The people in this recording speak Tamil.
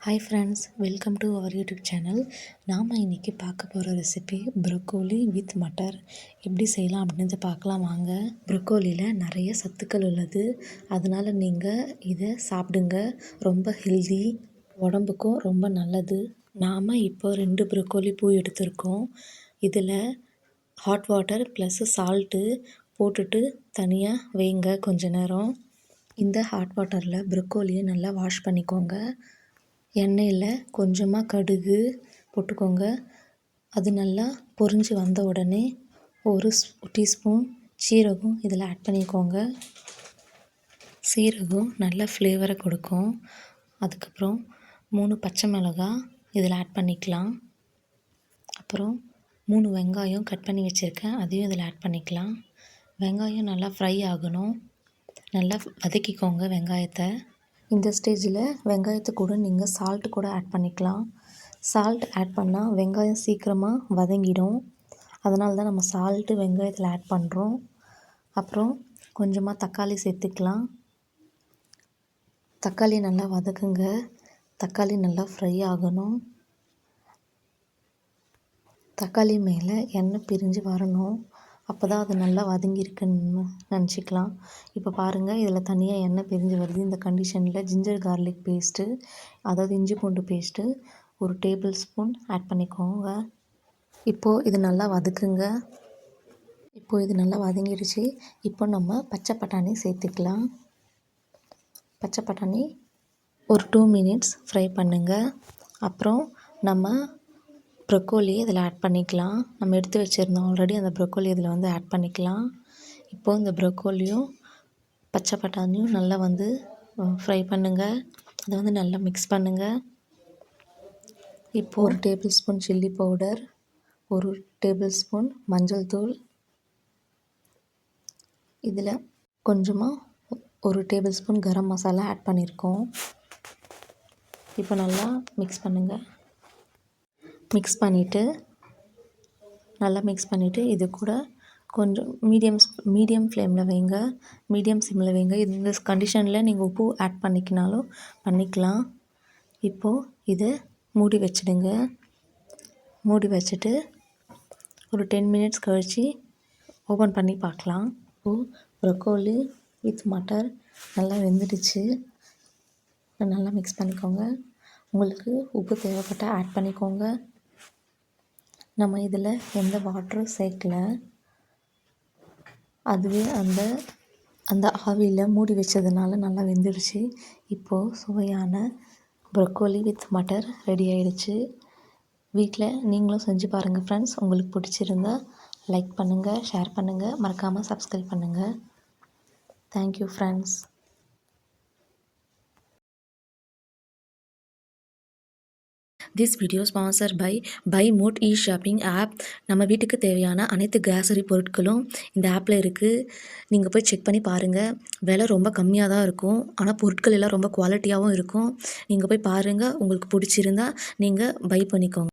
Hi friends, welcome to our YouTube channel. நாம் இன்றைக்கி பார்க்க போகிற ரெசிபி ப்ரொக்கோலி வித் மட்டர் எப்படி செய்யலாம் அப்படின்னு பார்க்கலாம் வாங்க. ப்ரொக்கோலியில் நிறைய சத்துக்கள் உள்ளது, அதனால் நீங்கள் இதை சாப்பிடுங்க. ரொம்ப ஹெல்தி, உடம்புக்கும் ரொம்ப நல்லது. நாம் இப்போ 2 ப்ரொக்கோலி பூ எடுத்திருக்கோம். இதில் ஹாட் வாட்டர் ப்ளஸ் சால்ட்டு போட்டுட்டு தனியாக வைங்க கொஞ்ச நேரம். இந்த ஹாட் வாட்டரில் ப்ரொக்கோலியை நல்லா வாஷ் பண்ணிக்கோங்க. எண்ணெயில் கொஞ்சமாக கடுகு போட்டுக்கோங்க. அது நல்லா பொரிஞ்சு வந்த உடனே ஒரு டீஸ்பூன் சீரகம் இதில் ஆட் பண்ணிக்கோங்க. சீரகம் நல்ல ஃப்ளேவரை கொடுக்கும். அதுக்கப்புறம் 3 பச்சை மிளகாய் இதில் ஆட் பண்ணிக்கலாம். அப்புறம் 3 வெங்காயம் கட் பண்ணி வச்சுருக்கேன், அதையும் இதில் ஆட் பண்ணிக்கலாம். வெங்காயம் நல்லா ஃப்ரை ஆகணும், நல்லா வதக்கிக்கோங்க வெங்காயத்தை. இந்த ஸ்டேஜில் வெங்காயத்தை கூட நீங்கள் சால்ட்டு கூட ஆட் பண்ணிக்கலாம். சால்ட் ஆட் பண்ணால் வெங்காயம் சீக்கிரமாக வதங்கிடும், அதனால தான் நம்ம சால்ட்டு வெங்காயத்தில் ஆட் பண்ணுறோம். அப்புறம் கொஞ்சமாக தக்காளி சேர்த்துக்கலாம். தக்காளி நல்லா வதக்குங்க. தக்காளி நல்லா ஃப்ரை ஆகணும். தக்காளி மேலே எண்ணெய் பிரிஞ்சு வரணும், அப்போ தான் அது நல்லா வதங்கியிருக்குன்னு நினச்சிக்கலாம். இப்போ பாருங்கள், இதில் தனியாக எண்ணெய் பிரிஞ்சு வருது. இந்த கண்டிஷனில் ஜிஞ்சர் கார்லிக் பேஸ்ட்டு, அதாவது இஞ்சி பூண்டு பேஸ்ட்டு 1 டேபிள் ஸ்பூன் ஆட் பண்ணிக்கோங்க. இப்போது இது நல்லா வதக்குங்க. இப்போது இது நல்லா வதங்கிடுச்சு. இப்போ நம்ம பச்சை பட்டாணி சேர்த்துக்கலாம். பச்சை பட்டாணி ஒரு 2 மினிட்ஸ் ஃப்ரை பண்ணுங்கள். அப்புறம் நம்ம ப்ரொக்கோலி இதில் ஆட் பண்ணிக்கலாம். நம்ம எடுத்து வச்சுருந்தோம் ஆல்ரெடி, அந்த ப்ரொக்கோலி இதில் ஆட் பண்ணிக்கலாம். இப்போது இந்த ப்ரொக்கோலியும் பச்சை பட்டாணியும் நல்லா ஃப்ரை பண்ணுங்கள். அதை நல்லா மிக்ஸ் பண்ணுங்கள். இப்போது 1 table spoon chilli powder, 1 table spoon மஞ்சள் தூள், இதில் கொஞ்சமாக 1 table spoon garam masala add பண்ணியிருக்கோம். இப்போ நல்லா மிக்ஸ் பண்ணுங்கள். மிக்ஸ் பண்ணிவிட்டு இது கூட கொஞ்சம் மீடியம் ஃப்ளேமில் வைங்க, மீடியம் சிம்மில் வைங்க. இந்த கண்டிஷனில் நீங்கள் உப்பு ஆட் பண்ணிக்கினாலும் பண்ணிக்கலாம். இப்போது இதை மூடி வச்சுடுங்க. மூடி வச்சுட்டு ஒரு 10 மினிட்ஸ் கழித்து ஓப்பன் பண்ணி பார்க்கலாம். இப்போது ப்ரொக்கோலி வித் மட்டர் நல்லா வெந்துடுச்சு. நல்லா மிக்ஸ் பண்ணிக்கோங்க. உங்களுக்கு உப்பு தேவைப்பட்டால் ஆட் பண்ணிக்கோங்க. நம்ம இதில் எந்த வாட்டரும் சேர்க்கல, அதுவே அந்த ஆவியில் மூடி வச்சதுனால நல்லா வெந்துடுச்சு. இப்போது சுவையான ப்ரொக்கோலி வித் மட்டர் ரெடி ஆகிடுச்சு. வீட்டில் நீங்களும் செஞ்சு பாருங்கள் ஃப்ரெண்ட்ஸ். உங்களுக்கு பிடிச்சிருந்தா லைக் பண்ணுங்கள், ஷேர் பண்ணுங்கள், மறக்காமல் சப்ஸ்கிரைப் பண்ணுங்கள். Thank you friends. This video sponsor by mod shopping app. நம்ம வீட்டுக்கு தேவையான அனைத்து கிராசரி பொருட்களும் இந்த ஆப்பில் இருக்குது. நீங்கள் போய் செக் பண்ணி பாருங்கள். விலை ரொம்ப கம்மியாக தான் இருக்கும், ஆனால் பொருட்கள் எல்லாம் ரொம்ப குவாலிட்டியாகவும் இருக்கும். நீங்கள் போய் பாருங்கள், உங்களுக்கு பிடிச்சிருந்தா நீங்கள் பை பண்ணிக்கோங்க.